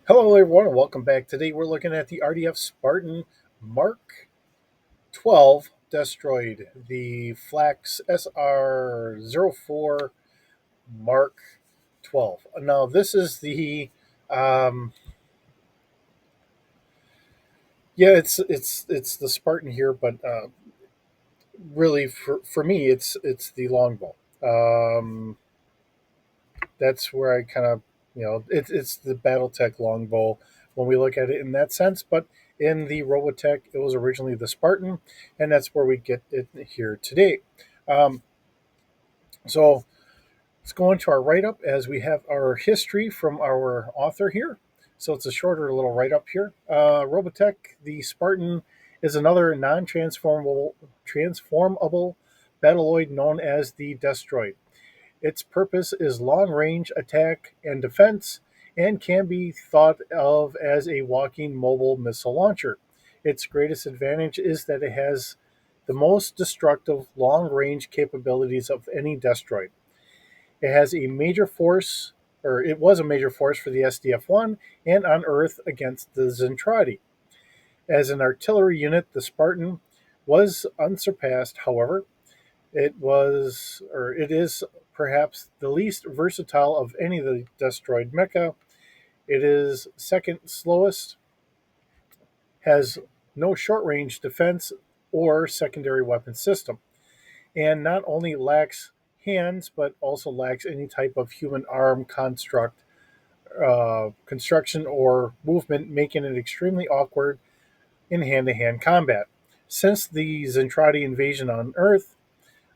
Hello, everyone, and welcome back. Today, we're looking at the RDF Spartan Mark 12 Destroyed, the Flax SR04 Mark 12. Now, this is um, it's the Spartan here, but really, for me, it's the Longbow. Um, that's where I kind of, it's the Battletech Longbow when we look at it in that sense. But in the Robotech, it was originally the Spartan, and that's where we get it here today. Um, so let's go into our write up as we have our history from our author here. So it's a shorter little write up here. Robotech, the Spartan, is another transformable battleoid known as the Destroid. Its purpose is long range attack and defense and can be thought of as a walking mobile missile launcher. Its greatest advantage is that it has the most destructive long range capabilities of any destroid. It has a major force, or it was a major force for the SDF 1 and on Earth against the Zentradi. As an artillery unit, the Spartan was unsurpassed, however, it is perhaps the least versatile of any of the destroyed mecha. It is second slowest, has no short range defense or secondary weapon system, and not only lacks hands but also lacks any type of human arm construction or movement, making it extremely awkward in hand to hand combat. Since the Zentradi invasion on Earth,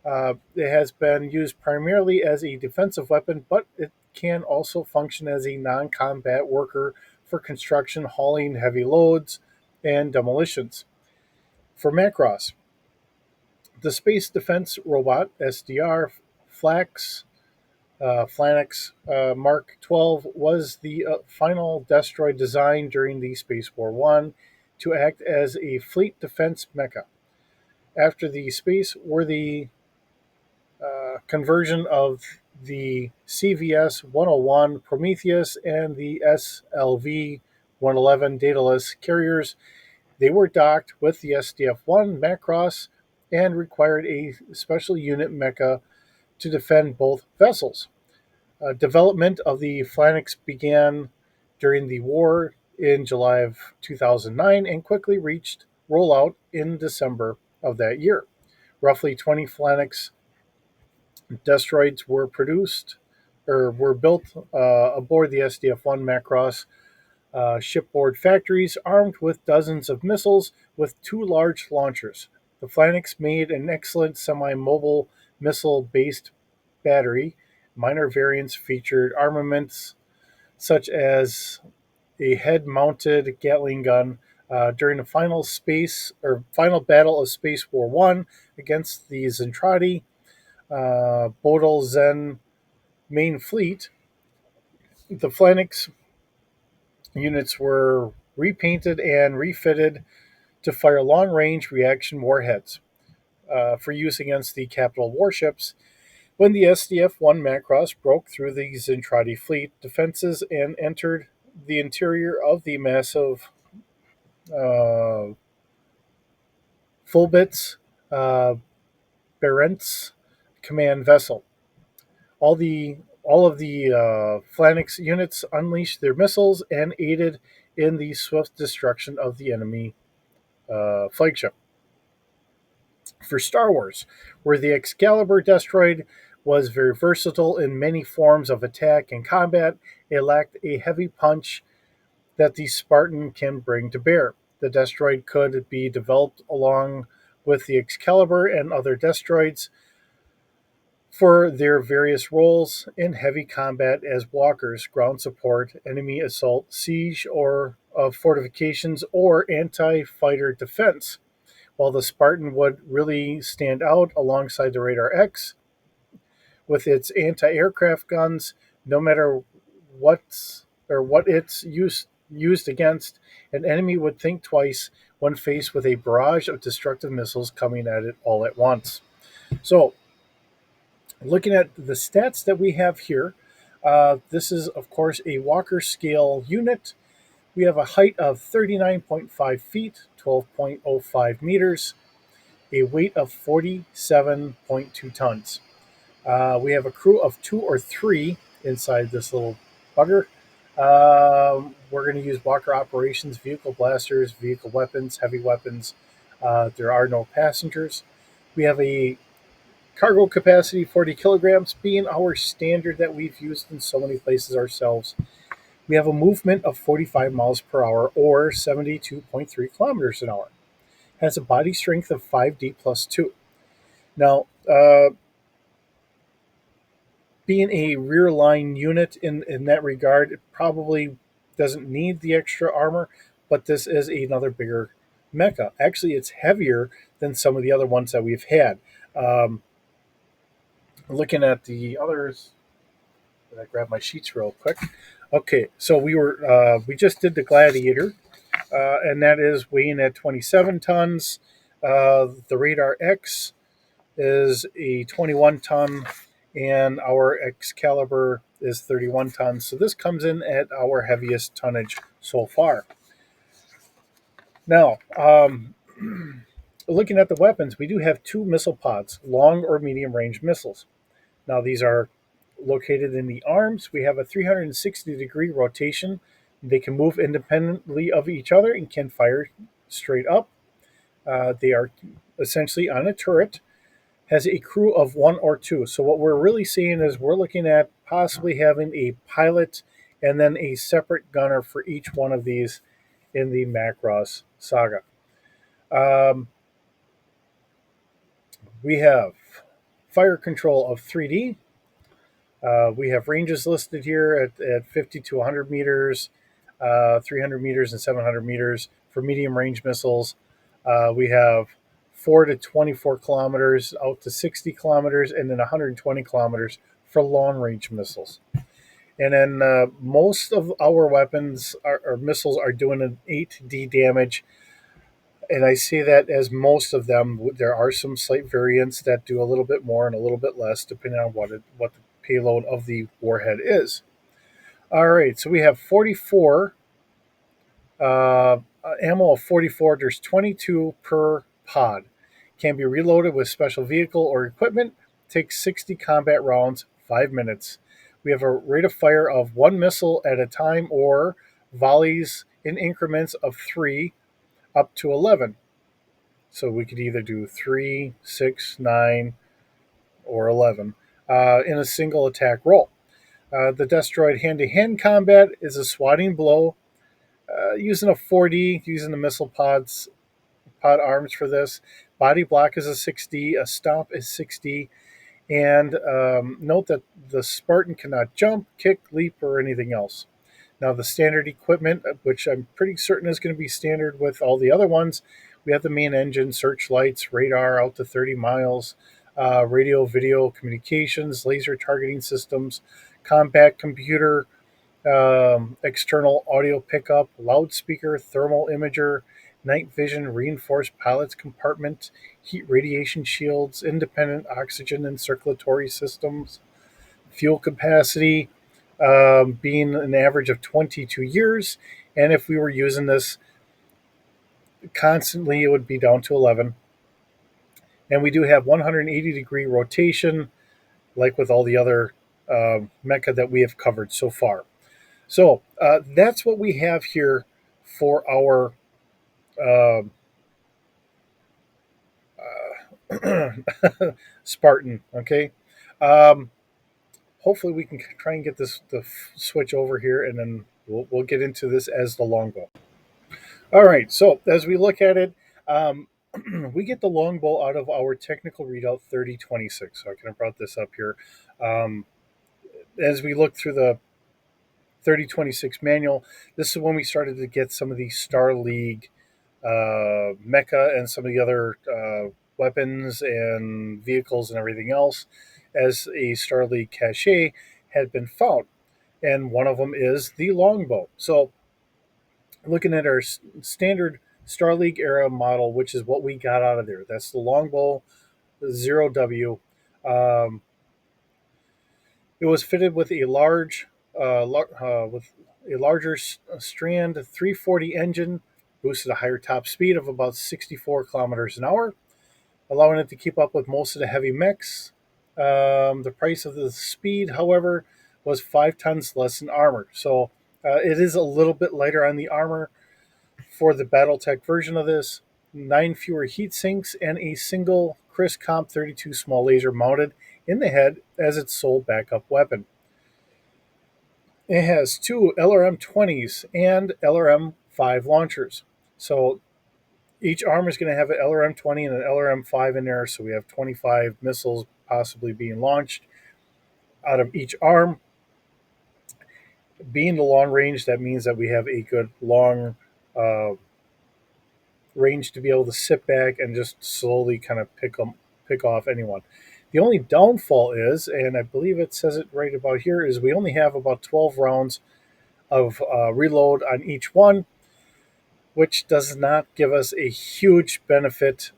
it has been used primarily as a defensive weapon, but it can also function as a non combat worker for construction, hauling heavy loads, and demolitions. For Macross, the Space Defense Robot SDR Flax Flanix Mark 12 was the final destroy design during the Space War I to act as a fleet defense mecha. After the space worthy conversion of the CVS 101 Prometheus and the SLV 111 Daedalus carriers. They were docked with the SDF 1 Macross and required a special unit mecha to defend both vessels. Development of the Phalanx began during the war in July of 2009 and quickly reached rollout in December of that year. Roughly 20 Phalanx destroids were produced or were built aboard the SDF-1 Macross shipboard factories, armed with dozens of missiles with two large launchers. The Phalanx made an excellent semi-mobile missile-based battery. Minor variants featured armaments such as a head-mounted Gatling gun during the final battle of Space War One against the Zentradi. Bodal Zen main fleet, the Phalanx units were repainted and refitted to fire long range reaction warheads for use against the capital warships. When the SDF 1 Macross broke through the Zentradi fleet defenses and entered the interior of the massive uh, Fulbitz uh, Barents command vessel, all of the Phalanx units unleashed their missiles and aided in the swift destruction of the enemy flagship. For Star Wars, where the Excalibur destroid was very versatile in many forms of attack and combat, it lacked a heavy punch that the Spartan can bring to bear. The destroid could be developed along with the Excalibur and other destroids for their various roles in heavy combat as walkers, ground support, enemy assault, siege or of fortifications, or anti-fighter defense. While the Spartan would really stand out alongside the Radar X with its anti-aircraft guns, no matter what it's used against, an enemy would think twice when faced with a barrage of destructive missiles coming at it all at once. So, looking at the stats that we have here, this is, of course, a Walker scale unit. We have a height of 39.5 feet, 12.05 meters, a weight of 47.2 tons. We have a crew of two or three inside this little bugger. We're going to use Walker operations, vehicle blasters, vehicle weapons, heavy weapons. There are no passengers. We have a cargo capacity 40 kilograms, being our standard that we've used in so many places ourselves. We have a movement of 45 miles per hour or 72.3 kilometers an hour. Has a body strength of 5D plus 2. Now, being a rear line unit in that regard, it probably doesn't need the extra armor, but this is another bigger mecha. Actually, it's heavier than some of the other ones that we've had. Um, Looking at the others, I grab my sheets real quick. Okay, so we just did the Gladiator, and that is weighing at 27 tons. The Radar X is a 21 ton, and our Excalibur is 31 tons. So this comes in at our heaviest tonnage so far. Now, looking at the weapons, we do have two missile pods, long or medium range missiles. Now, these are located in the arms. We have a 360-degree rotation. They can move independently of each other and can fire straight up. They are essentially on a turret, has a crew of one or two. So what we're really seeing is we're looking at possibly having a pilot and then a separate gunner for each one of these in the Macross saga. Um, we have fire control of 3D. We have ranges listed here at 50 to 100 meters, 300 meters, and 700 meters for medium range missiles. We have 4 to 24 kilometers out to 60 kilometers, and then 120 kilometers for long range missiles. And then most of our weapons or missiles are doing an 8D damage. And I see that as most of them. There are some slight variants that do a little bit more and a little bit less, depending on what the payload of the warhead is. All right, so we have 44 ammo of 44. There's 22 per pod. Can be reloaded with special vehicle or equipment. Takes 60 combat rounds, 5 minutes. We have a rate of fire of one missile at a time or volleys in increments of 3 up to 11. So we could either do 3, 6, 9, or 11 in a single attack roll. The Destroid hand-to-hand combat is a swatting blow using a 4D, using the missile pod arms for this. Body block is a 6D, a stomp is 6D, and note that the Spartan cannot jump, kick, leap, or anything else. Now, the standard equipment, which I'm pretty certain is going to be standard with all the other ones, we have the main engine, searchlights, radar out to 30 miles, radio, video communications, laser targeting systems, combat computer, external audio pickup, loudspeaker, thermal imager, night vision, reinforced pilot's compartment, heat radiation shields, independent oxygen and circulatory systems, fuel capacity being an average of 22 years. And if we were using this constantly, it would be down to 11. And we do have 180-degree rotation, like with all the other mecha that we have covered so far. So that's what we have here for our Spartan. Okay. Um, Hopefully we can try and get the switch over here, and then we'll get into this as the Longbow. All right. So as we look at it, we get the Longbow out of our technical readout 3026. So I kind of brought this up here. Um, as we look through the 3026 manual, this is when we started to get some of the Star League mecha and some of the other weapons and vehicles and everything else as a Star League cache had been found. And one of them is the Longbow. So, looking at our standard Star League era model, which is what we got out of there, that's the Longbow 0W. Um, it was fitted with a large, with a larger Strand 340 engine boosted a higher top speed of about 64 kilometers an hour, allowing it to keep up with most of the heavy mechs. The price of the speed, however, was 5 tons less in armor. So it is a little bit lighter on the armor for the Battletech version of this. 9 fewer heat sinks and a single Chris Comp 32 small laser mounted in the head as its sole backup weapon. It has two LRM-20s and LRM-5 launchers. So each arm is going to have an LRM-20 and an LRM-5 in there. So we have 25 missiles possibly being launched out of each arm. Being the long range, that means that we have a good long uh, range to be able to sit back and just slowly kind of pick off anyone. The only downfall is, and I believe it says it right about here, is we only have about 12 rounds of reload on each one, which does not give us a huge benefit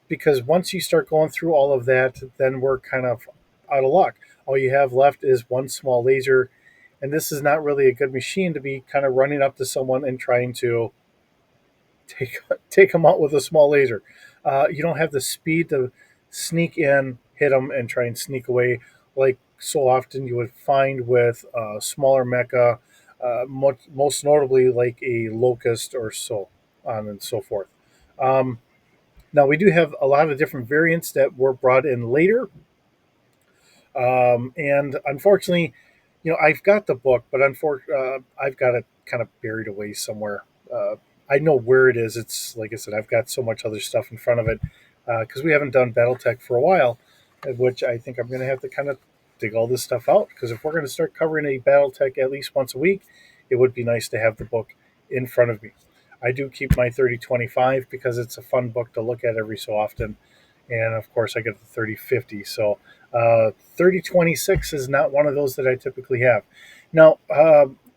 because once you start going through all of that, then we're kind of out of luck. All you have left is one small laser, and this is not really a good machine to be kind of running up to someone and trying to take take them out with a small laser. You don't have the speed to sneak in, hit them, and try and sneak away like so often you would find with smaller mecha, most notably like a locust or so on and so forth. Um, Now we do have a lot of different variants that were brought in later, and unfortunately, I've got the book, but I've got it kind of buried away somewhere. I know where it is. It's like I said, I've got so much other stuff in front of it because we haven't done BattleTech for a while, which I think I'm going to have to kind of dig all this stuff out because if we're going to start covering a BattleTech at least once a week, it would be nice to have the book in front of me. I do keep my 3025 because it's a fun book to look at every so often, and of course I get the 3050. So 3026 is not one of those that I typically have. Now,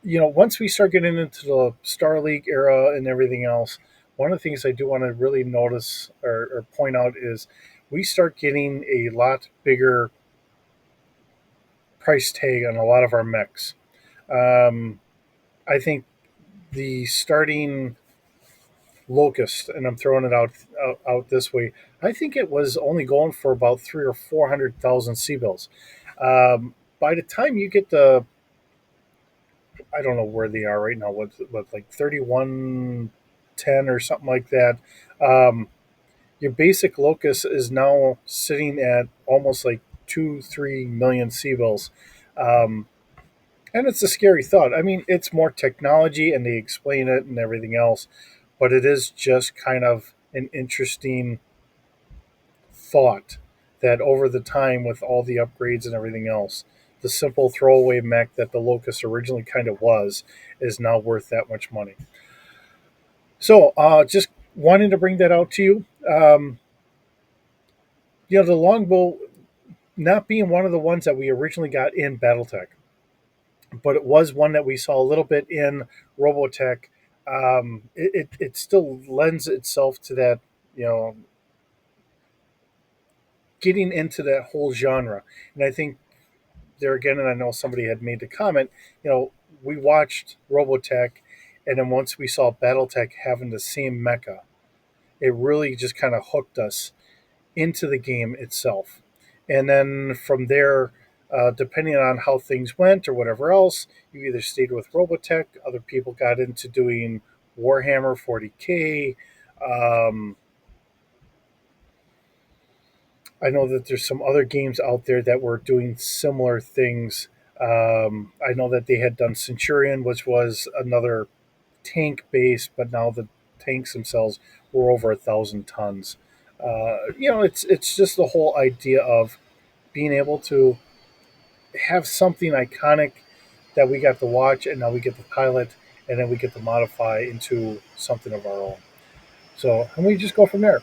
once we start getting into the Star League era and everything else, one of the things I do want to really notice or point out is we start getting a lot bigger price tag on a lot of our mechs. Um, I think the starting Locust, and I'm throwing it out this way. I think it was only going for about 300,000 or 400,000 C-bills. By the time you get the, I don't know where they are right now. What like 3110 or something like that. Um, your basic Locust is now sitting at almost like 2-3 million C-bills. Um, and it's a scary thought. I mean, it's more technology, and they explain it and everything else, but it is just kind of an interesting thought that over the time with all the upgrades and everything else, the simple throwaway mech that the Locust originally kind of was is now worth that much money. So just wanting to bring that out to you. The Longbow not being one of the ones that we originally got in Battletech, but it was one that we saw a little bit in Robotech. It still lends itself to that, you know, getting into that whole genre. And I think there again, and I know somebody had made the comment, we watched Robotech, and then once we saw Battletech having the same mecha, it really just kind of hooked us into the game itself. And then from there, depending on how things went or whatever else, you either stayed with Robotech, other people got into doing Warhammer 40K. Um, I know that there's some other games out there that were doing similar things. I know that they had done Centurion, which was another tank base, but now the tanks themselves were over 1,000 tons. It's just the whole idea of being able to have something iconic that we got to watch, and now we get to pilot, and then we get to modify into something of our own. So, and we just go from there.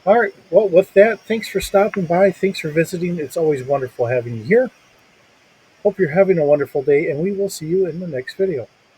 All right. Well, with that, thanks for stopping by. Thanks for visiting. It's always wonderful having you here. Hope you're having a wonderful day, and we will see you in the next video.